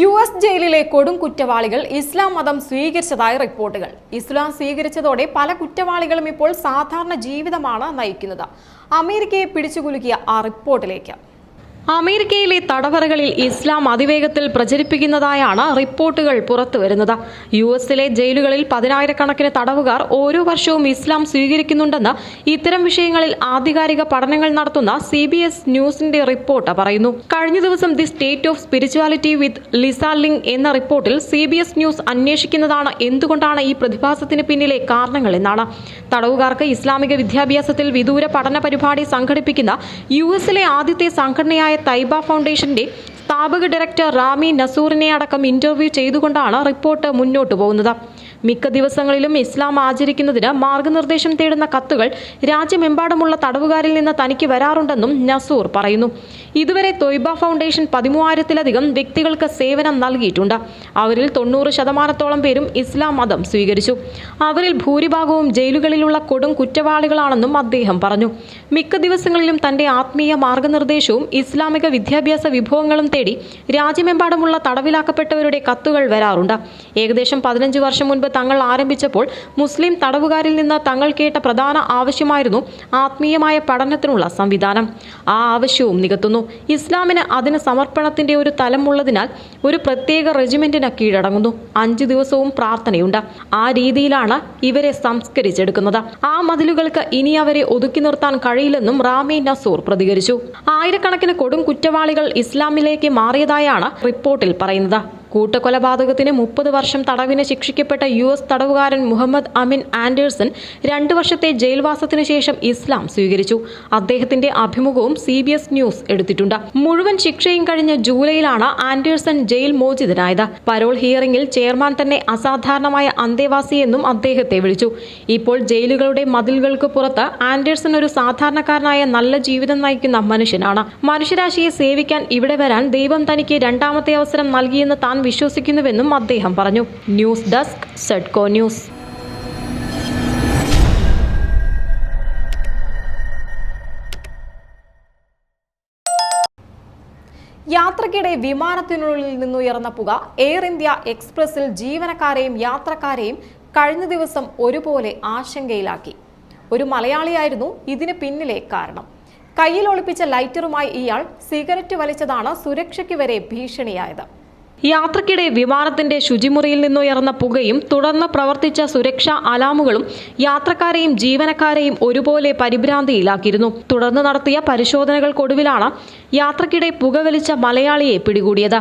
US ജയിലിലെ കൊടും കുറ്റവാളികൾ ഇസ്ലാം മതം സ്വീകരിച്ചതായി റിപ്പോർട്ടുകൾ. ഇസ്ലാം സ്വീകരിച്ചതോടെ പല കുറ്റവാളികളും ഇപ്പോൾ സാധാരണ ജീവിതമാണ് നയിക്കുന്നത്. അമേരിക്കയെ പിടിച്ചുകുലുക്കിയ ആ റിപ്പോർട്ടിലേക്ക്. അമേരിക്കയിലെ തടവറകളിൽ ഇസ്ലാം അതിവേഗത്തിൽ പ്രചരിപ്പിക്കുന്നതായാണ് റിപ്പോർട്ടുകൾ പുറത്തുവരുന്നത്. യുഎസിലെ ജയിലുകളിൽ പതിനായിരക്കണക്കിന് തടവുകാർ ഓരോ വർഷവും ഇസ്ലാം സ്വീകരിക്കുന്നുണ്ടെന്ന് ഇത്തരം വിഷയങ്ങളിൽ ആധികാരിക പഠനങ്ങൾ നടത്തുന്ന CBS ന്യൂസിന്റെ റിപ്പോർട്ട് പറയുന്നു. കഴിഞ്ഞ ദിവസം the state of spirituality with Lisa link എന്ന റിപ്പോർട്ടിൽ CBS ന്യൂസ് അന്വേഷിക്കുന്നതാണ് എന്തുകൊണ്ടാണ് ഈ പ്രതിഭാസത്തിന് പിന്നിലെ കാരണങ്ങൾ എന്നാണ്. തടവുകാർക്ക് ഇസ്ലാമിക വിദ്യാഭ്യാസത്തിൽ വിദൂര പഠന പരിപാടി സംഘടിപ്പിക്കുന്ന യുഎസിലെ ആദ്യത്തെ സംഘടനയായ തൈബ ഫൗണ്ടേഷന്റെ സ്ഥാപക ഡയറക്ടർ റാമി നസൂറിനെ അടക്കം ഇന്റർവ്യൂ ചെയ്തുകൊണ്ടാണ് റിപ്പോർട്ട് മുന്നോട്ടു പോകുന്നത്. മിക്ക ദിവസങ്ങളിലും ഇസ്ലാം ആചരിക്കുന്നതിന് മാർഗനിർദ്ദേശം തേടുന്ന കത്തുകൾ രാജ്യമെമ്പാടുമുള്ള തടവുകാരിൽ നിന്ന് തനിക്ക് വരാറുണ്ടെന്നും നസൂർ പറയുന്നു. ഇതുവരെ തൊയ്ബ ഫൗണ്ടേഷൻ 13,000-ലധികം വ്യക്തികൾക്ക് സേവനം നൽകിയിട്ടുണ്ട്. അവരിൽ 90% പേരും ഇസ്ലാം മതം സ്വീകരിച്ചു. അവരിൽ ഭൂരിഭാഗവും ജയിലുകളിലുള്ള കൊടും കുറ്റവാളികളാണെന്നും അദ്ദേഹം പറഞ്ഞു. മിക്ക ദിവസങ്ങളിലും തന്റെ ആത്മീയ മാർഗനിർദ്ദേശവും ഇസ്ലാമിക വിദ്യാഭ്യാസ വിഭവങ്ങളും തേടി രാജ്യമെമ്പാടുമുള്ള തടവിലാക്കപ്പെട്ടവരുടെ കത്തുകൾ വരാറുണ്ട്. ഏകദേശം 15 വർഷം മുൻപ് തങ്ങൾ ആരംഭിച്ചപ്പോൾ മുസ്ലിം തടവുകാരിൽ നിന്ന് തങ്ങൾ കേട്ട പ്രധാന ആവശ്യമായിരുന്നു ആത്മീയമായ പഠനത്തിനുള്ള സംവിധാനം. ആ ആവശ്യവും നികത്തുന്നു. ഇസ്ലാമിന് അതിന് സമർപ്പണത്തിന്റെ ഒരു തലം ഉള്ളതിനാൽ ഒരു പ്രത്യേക റെജിമെന്റിന് കീഴടങ്ങുന്നു. 5 ദിവസവും പ്രാർത്ഥനയുണ്ട്. ആ രീതിയിലാണ് ഇവരെ സംസ്കരിച്ചെടുക്കുന്നത്. ആ മതിലുകൾക്ക് ഇനി അവരെ ഒതുക്കി നിർത്താൻ കഴിയില്ലെന്നും റാമി നസൂർ പ്രതികരിച്ചു. ആയിരക്കണക്കിന് കൊടും കുറ്റവാളികൾ ഇസ്ലാമിലേക്ക് മാറിയതായാണ് റിപ്പോർട്ടിൽ പറയുന്നത്. കൂട്ടക്കൊലപാതകത്തിന് 30 വർഷം തടവിന് ശിക്ഷിക്കപ്പെട്ട US തടവുകാരൻ മുഹമ്മദ് അമിൻ ആൻഡേഴ്സൺ 2 വർഷത്തെ ജയിൽവാസത്തിനു ശേഷം ഇസ്ലാം സ്വീകരിച്ചു. അദ്ദേഹത്തിന്റെ അഭിമുഖവും CBS ന്യൂസ് എടുത്തിട്ടുണ്ട്. മുഴുവൻ ശിക്ഷയും കഴിഞ്ഞ ജൂലൈയിലാണ് ആൻഡേഴ്സൺ ജയിൽ മോചിതനായത്. പരോൾ ഹിയറിംഗിൽ ചെയർമാൻ തന്നെ അസാധാരണമായ അന്തേവാസിയെന്നും അദ്ദേഹത്തെ വിളിച്ചു. ഇപ്പോൾ ജയിലുകളുടെ മതിലുകൾക്ക് പുറത്ത് ആൻഡേഴ്സൺ ഒരു സാധാരണക്കാരനായ നല്ല ജീവിതം നയിക്കുന്ന മനുഷ്യനാണ്. മനുഷ്യരാശിയെ സേവിക്കാൻ ഇവിടെ വരാൻ ദൈവം തനിക്ക് രണ്ടാമത്തെ അവസരം നൽകിയെന്ന് താൻ വിശ്വസിക്കുന്നുവെന്നും അദ്ദേഹം പറഞ്ഞു. ന്യൂസ് ഡെസ്ക് സെഡ്കോ ന്യൂസ്. യാത്രക്കിടെ വിമാനത്തിനുള്ളിൽ നിന്നുയർന്ന പുക എയർ ഇന്ത്യ എക്സ്പ്രസിൽ ജീവനക്കാരെയും യാത്രക്കാരെയും കഴിഞ്ഞ ദിവസം ഒരുപോലെ ആശങ്കയിലാക്കി. ഒരു മലയാളിയായിരുന്നു ഇതിന് പിന്നിലെ കാരണം. കയ്യിൽ ഒളിപ്പിച്ച ലൈറ്ററുമായി ഇയാൾ സിഗരറ്റ് വലിച്ചതാണ് സുരക്ഷയ്ക്ക് വരെ ഭീഷണിയായത്. യാത്രക്കിടെ വിമാനത്തിന്റെ ശുചിമുറിയിൽ നിന്നുയർന്ന പുകയും തുടർന്ന് പ്രവർത്തിച്ച സുരക്ഷാ അലാമുകളും യാത്രക്കാരെയും ജീവനക്കാരെയും ഒരുപോലെ പരിഭ്രാന്തിയിലാക്കിയിരുന്നു. തുടർന്ന് നടത്തിയ പരിശോധനകൾക്കൊടുവിലാണ് യാത്രക്കിടെ പുകവലിച്ച മലയാളിയെ പിടികൂടിയത്.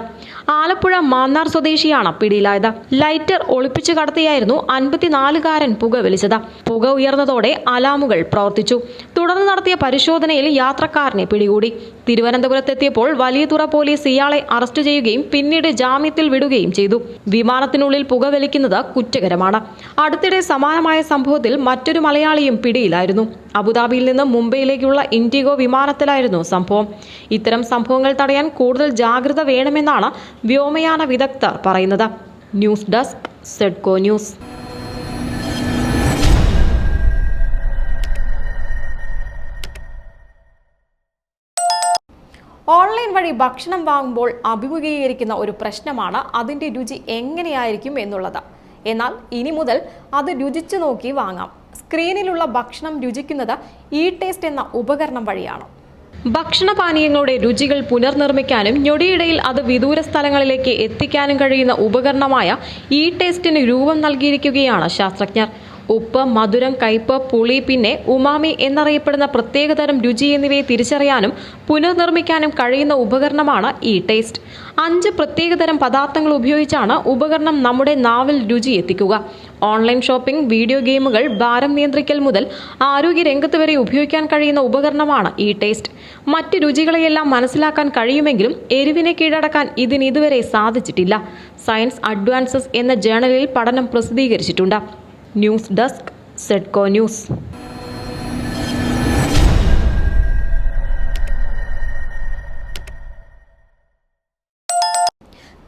ആലപ്പുഴ മാന്നാർ സ്വദേശിയാണ് പിടിയിലായത്. ലൈറ്റർ ഒളിപ്പിച്ചു കടത്തിയായിരുന്നു 54-കാരൻ പുകവലിച്ചത്. പുക ഉയർന്നതോടെ അലാമുകൾ പ്രവർത്തിച്ചു. തുടർന്ന് നടത്തിയ പരിശോധനയിൽ യാത്രക്കാരനെ പിടികൂടി. തിരുവനന്തപുരത്തെത്തിയപ്പോൾ വലിയതുറ പോലീസ് ഇയാളെ അറസ്റ്റ് ചെയ്യുകയും പിന്നീട് ജാമ്യത്തിൽ വിടുകയും ചെയ്തു. വിമാനത്തിനുള്ളിൽ പുകവലിക്കുന്നത് കുറ്റകരമാണ്. അടുത്തിടെ സമാനമായ സംഭവത്തിൽ മറ്റൊരു മലയാളിയും പിടിയിലായിരുന്നു. അബുദാബിയിൽ നിന്ന് മുംബൈയിലേക്കുള്ള ഇൻഡിഗോ വിമാനത്തിലായിരുന്നു സംഭവം. ഇത്തരം സംഭവങ്ങൾ തടയാൻ കൂടുതൽ ജാഗ്രത വേണമെന്നാണ് വ്യോമയാന വിദഗ്ധർ പറയുന്നത്. ന്യൂസ് ഡെസ്ക് സെഡ്കോ ന്യൂസ്. ഓൺലൈൻ വഴി ഭക്ഷണം വാങ്ങുമ്പോൾ അഭിമുഖീകരിക്കുന്ന ഒരു പ്രശ്നമാണ് അതിൻ്റെ രുചി എങ്ങനെയായിരിക്കും എന്നുള്ളത്. എന്നാൽ ഇനി മുതൽ അത് രുചിച്ചു നോക്കി വാങ്ങാം. സ്ക്രീനിലുള്ള ഭക്ഷണം രുചിക്കുന്നത് ഇ-ടേസ്റ്റ് എന്ന ഉപകരണം വഴിയാണ്. ഭക്ഷണപാനീയങ്ങളുടെ രുചികൾ പുനർനിർമ്മിക്കാനും ഞൊടിയിടയിൽ അത് വിദൂര സ്ഥലങ്ങളിലേക്ക് എത്തിക്കാനും കഴിയുന്ന ഉപകരണമായ ഇ-ടേസ്റ്റിന് രൂപം നൽകിയിരിക്കുകയാണ് ശാസ്ത്രജ്ഞർ. ഉപ്പ്, മധുരം, കയ്പ്, പുളി, പിന്നെ ഉമാമി എന്നറിയപ്പെടുന്ന പ്രത്യേകതരം രുചി എന്നിവയെ തിരിച്ചറിയാനും പുനർനിർമ്മിക്കാനും കഴിയുന്ന ഉപകരണമാണ് ഇ-ടേസ്റ്റ്. 5 പ്രത്യേകതരം പദാർത്ഥങ്ങൾ ഉപയോഗിച്ചാണ് ഉപകരണം നമ്മുടെ നാവിൽ രുചി എത്തിക്കുക. ഓൺലൈൻ ഷോപ്പിംഗ്, വീഡിയോ ഗെയിമുകൾ, ഭാരം നിയന്ത്രിക്കൽ മുതൽ ആരോഗ്യരംഗത്ത് വരെ ഉപയോഗിക്കാൻ കഴിയുന്ന ഉപകരണമാണ് ഇ-ടേസ്റ്റ്. മറ്റ് രുചികളെയെല്ലാം മനസ്സിലാക്കാൻ കഴിയുമെങ്കിലും എരിവിനെ കീഴടക്കാൻ ഇതിന് ഇതുവരെ സാധിച്ചിട്ടില്ല. സയൻസ് അഡ്വാൻസസ് എന്ന ജേണലിൽ പഠനം പ്രസിദ്ധീകരിച്ചിട്ടുണ്ട്. ന്യൂസ് ഡെസ്ക് സെഡ്കോ ന്യൂസ്.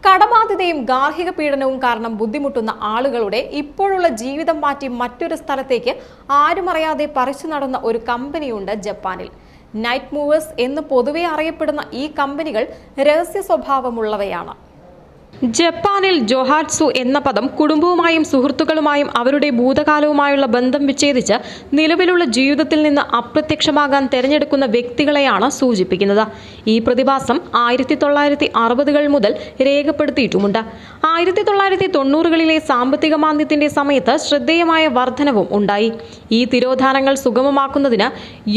കടബാധ്യതയും ഗാർഹിക പീഡനവും കാരണം ബുദ്ധിമുട്ടുന്ന ആളുകളുടെ ഇപ്പോഴുള്ള ജീവിതം മാറ്റി മറ്റൊരു സ്ഥലത്തേക്ക് ആരുമറിയാതെ പറിച്ചു നടന്ന ഒരു കമ്പനിയുണ്ട് ജപ്പാനിൽ. നൈറ്റ് മൂവേഴ്സ് എന്ന് പൊതുവെ അറിയപ്പെടുന്ന ഈ കമ്പനികൾ രഹസ്യ സ്വഭാവമുള്ളവയാണ്. ജപ്പാനിൽ ജൊഹാറ്റ്സു എന്ന പദം കുടുംബവുമായും സുഹൃത്തുക്കളുമായും അവരുടെ ഭൂതകാലവുമായുള്ള ബന്ധം വിച്ഛേദിച്ച് നിലവിലുള്ള ജീവിതത്തിൽ നിന്ന് അപ്രത്യക്ഷമാകാൻ തെരഞ്ഞെടുക്കുന്ന വ്യക്തികളെയാണ് സൂചിപ്പിക്കുന്നത്. ഈ പ്രതിഭാസം 1960-കൾ മുതൽ രേഖപ്പെടുത്തിയിട്ടുമുണ്ട്. 1990-കളിലെ സാമ്പത്തിക മാന്ദ്യത്തിന്റെ സമയത്ത് ശ്രദ്ധേയമായ വർധനവും ഉണ്ടായി. ഈ തിരോധാനങ്ങൾ സുഗമമാക്കുന്നതിന്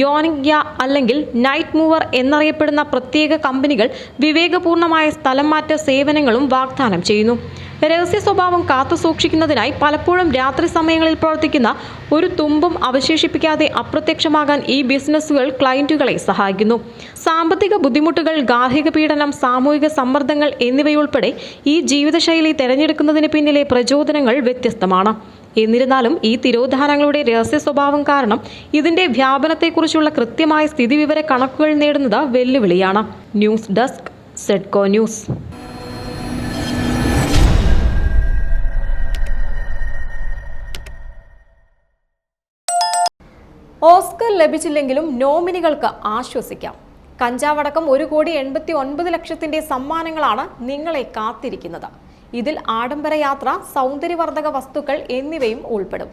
യോനിഗ്യ അല്ലെങ്കിൽ നൈറ്റ് മൂവർ എന്നറിയപ്പെടുന്ന പ്രത്യേക കമ്പനികൾ വിവേകപൂർണമായ സ്ഥലം മാറ്റ സേവനങ്ങളും വാഗ്ദാനം ചെയ്യുന്നു. രഹസ്യ സ്വഭാവം കാത്തുസൂക്ഷിക്കുന്നതിനായി പലപ്പോഴും രാത്രി സമയങ്ങളിൽ പ്രവർത്തിക്കുന്ന ഒരു തുമ്പും അവശേഷിപ്പിക്കാതെ അപ്രത്യക്ഷമാകാൻ ഈ ബിസിനസ്സുകൾ ക്ലയന്റുകളെ സഹായിക്കുന്നു. സാമ്പത്തിക ബുദ്ധിമുട്ടുകൾ, ഗാർഹിക പീഡനം, സാമൂഹിക സമ്മർദ്ദങ്ങൾ എന്നിവയുൾപ്പെടെ ഈ ജീവിതശൈലി തിരഞ്ഞെടുക്കുന്നതിന് പിന്നിലെ പ്രചോദനങ്ങൾ വ്യത്യസ്തമാണ്. എന്നിരുന്നാലും ഈ തിരോധാനങ്ങളുടെ രഹസ്യ സ്വഭാവം കാരണം ഇതിന്റെ വ്യാപനത്തെക്കുറിച്ചുള്ള കൃത്യമായ സ്ഥിതിവിവര കണക്കുകൾ നേടുന്നത് വെല്ലുവിളിയാണ്. ന്യൂസ് ഡെസ്ക്, സെഡ്കോ ന്യൂസ്. ഓസ്കർ ലഭിച്ചില്ലെങ്കിലും നോമിനികൾക്ക് ആശ്വസിക്കാം. കഞ്ചാവടക്കം 1,89,00,000 സമ്മാനങ്ങളാണ് നിങ്ങളെ കാത്തിരിക്കുന്നത്. ഇതിൽ ആഡംബര യാത്ര, സൗന്ദര്യവർദ്ധക വസ്തുക്കൾ എന്നിവയും ഉൾപ്പെടും.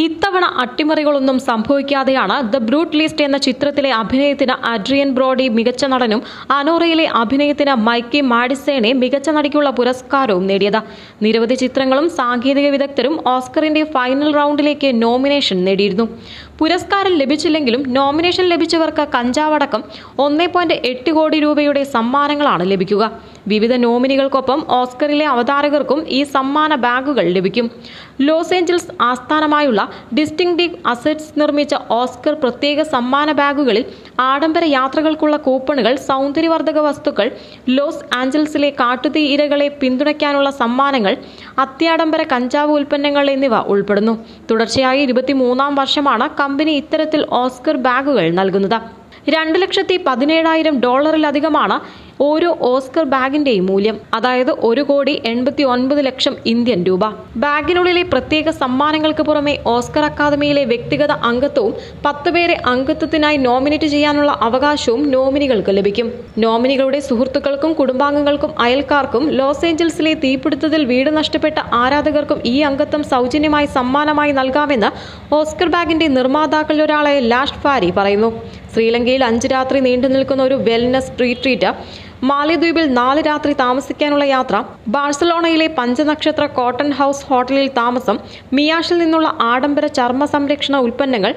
ഇത്തവണ അട്ടിമറികളൊന്നും സംഭവിക്കാതെയാണ് ദ ബ്രൂട്ട് ലിസ്റ്റ് എന്ന ചിത്രത്തിലെ അഭിനയത്തിന് അഡ്രിയൻ ബ്രോഡി മികച്ച നടനും അനോറയിലെ അഭിനയത്തിന് മൈക്കി മാഡിസേനെ മികച്ച നടിക്കുള്ള പുരസ്കാരവും നേടിയത്. നിരവധി ചിത്രങ്ങളും സാങ്കേതിക വിദഗ്ധരും ഓസ്കറിന്റെ ഫൈനൽ റൗണ്ടിലേക്ക് നോമിനേഷൻ നേടിയിരുന്നു. പുരസ്കാരം ലഭിച്ചില്ലെങ്കിലും നോമിനേഷൻ ലഭിച്ചവർക്ക് കഞ്ചാവടക്കം 1.8 കോടി രൂപയുടെ സമ്മാനങ്ങളാണ് ലഭിക്കുക. വിവിധ നോമിനികൾക്കൊപ്പം ഓസ്കറിലെ അവതാരകർക്കും ഈ സമ്മാന ബാഗുകൾ ലഭിക്കും. ലോസ് ഏഞ്ചൽസ് ആസ്ഥാനമായുള്ള ഡിസ്റ്റിങ്ക്റ്റീവ് അസറ്റ്സ് നിർമ്മിച്ച ഓസ്കർ പ്രത്യേക സമ്മാന ബാഗുകളിൽ ആഡംബര യാത്രകൾക്കുള്ള കൂപ്പണുകൾ, സൗന്ദര്യവർദ്ധക വസ്തുക്കൾ, ലോസ് ആഞ്ചൽസിലെ കാട്ടുതീ ഇരകളെ പിന്തുണയ്ക്കാനുള്ള സമ്മാനങ്ങൾ, അത്യാഡംബര കഞ്ചാവ് ഉൽപ്പന്നങ്ങൾ എന്നിവ ഉൾപ്പെടുന്നു. തുടർച്ചയായി 23-ാം വർഷമാണ് കമ്പനി ഇത്തരത്തിൽ ഓസ്കർ ബാഗുകൾ നൽകുന്നത്. $2,17,000 ഓരോ ഓസ്കർ ബാഗിന്റെയും മൂല്യം, അതായത് 1,89,00,000 ഇന്ത്യൻ രൂപ. ബാഗിനുള്ളിലെ പ്രത്യേക സമ്മാനങ്ങൾക്ക് പുറമെ ഓസ്കർ അക്കാദമിയിലെ വ്യക്തിഗത അംഗത്വവും 10 പേരെ അംഗത്വത്തിനായി നോമിനേറ്റ് ചെയ്യാനുള്ള അവകാശവും നോമിനികൾക്ക് ലഭിക്കും. നോമിനികളുടെ സുഹൃത്തുക്കൾക്കും കുടുംബാംഗങ്ങൾക്കും അയൽക്കാർക്കും ലോസ് ഏഞ്ചൽസിലെ തീപിടുത്തത്തിൽ വീട് നഷ്ടപ്പെട്ട ആരാധകർക്കും ഈ അംഗത്വം സൗജന്യമായി സമ്മാനമായി നൽകാമെന്ന് ഓസ്കർ ബാഗിന്റെ നിർമ്മാതാക്കളിലൊരാളായ ലാഷ് ഫാരി പറയുന്നു. ശ്രീലങ്കയിൽ 5 രാത്രി നീണ്ടുനിൽക്കുന്ന ഒരു വെൽനസ് ട്രീറ്റ്, മാലിദ്വീപിൽ 4 രാത്രി താമസിക്കാനുള്ള യാത്ര, ബാഴ്സലോണയിലെ പഞ്ചനക്ഷത്ര കോട്ടൺ ഹൗസ് ഹോട്ടലിൽ താമസം, മിയാഷിൽ നിന്നുള്ള ആഡംബര ചർമ്മ സംരക്ഷണ ഉൽപ്പന്നങ്ങൾ,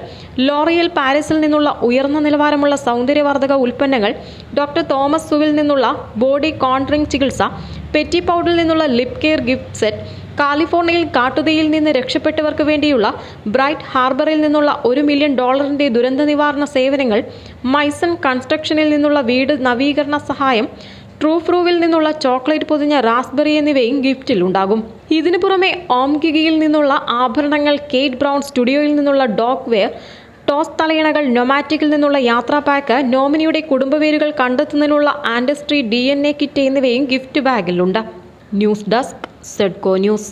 ലോറിയൽ പാരീസിൽ നിന്നുള്ള ഉയർന്ന നിലവാരമുള്ള സൗന്ദര്യവർദ്ധക ഉൽപ്പന്നങ്ങൾ, ഡോക്ടർ തോമസ് സുവിൽ നിന്നുള്ള ബോഡി കോൺട്രിംഗ് ചികിത്സ, പെറ്റി പൗഡിൽ നിന്നുള്ള ലിപ് കെയർ ഗിഫ്റ്റ് സെറ്റ്, കാലിഫോർണിയയിൽ കാട്ടുതീയിൽ നിന്ന് രക്ഷപ്പെട്ടവർക്ക് വേണ്ടിയുള്ള ബ്രൈറ്റ് ഹാർബറിൽ നിന്നുള്ള $1 മില്യൺ ദുരന്ത നിവാരണ സേവനങ്ങൾ, മൈസൺ കൺസ്ട്രക്ഷനിൽ നിന്നുള്ള വീട് നവീകരണ സഹായം, ട്രൂഫ്രൂവിൽ നിന്നുള്ള ചോക്ലേറ്റ് പൊതിഞ്ഞ റാസ്ബെറി എന്നിവയും ഗിഫ്റ്റിൽ ഉണ്ടാകും. ഇതിനു പുറമെ ഓംഗിഗിയിൽ നിന്നുള്ള ആഭരണങ്ങൾ, കേറ്റ് ബ്രൗൺ സ്റ്റുഡിയോയിൽ നിന്നുള്ള ഡോഗ് വെയർ, ടോസ് തലയിണകൾ, നൊമാറ്റിക്കിൽ നിന്നുള്ള യാത്രാ പാക്ക്, നോമിനിയുടെ കുടുംബവേരുകൾ കണ്ടെത്തുന്നതിനുള്ള ആൻഡസ്ട്രി DNA കിറ്റ് എന്നിവയും ഗിഫ്റ്റ് ബാഗിലുണ്ട്. ന്യൂസ് ഡെസ്ക്, സെഡ്കോ ന്യൂസ്.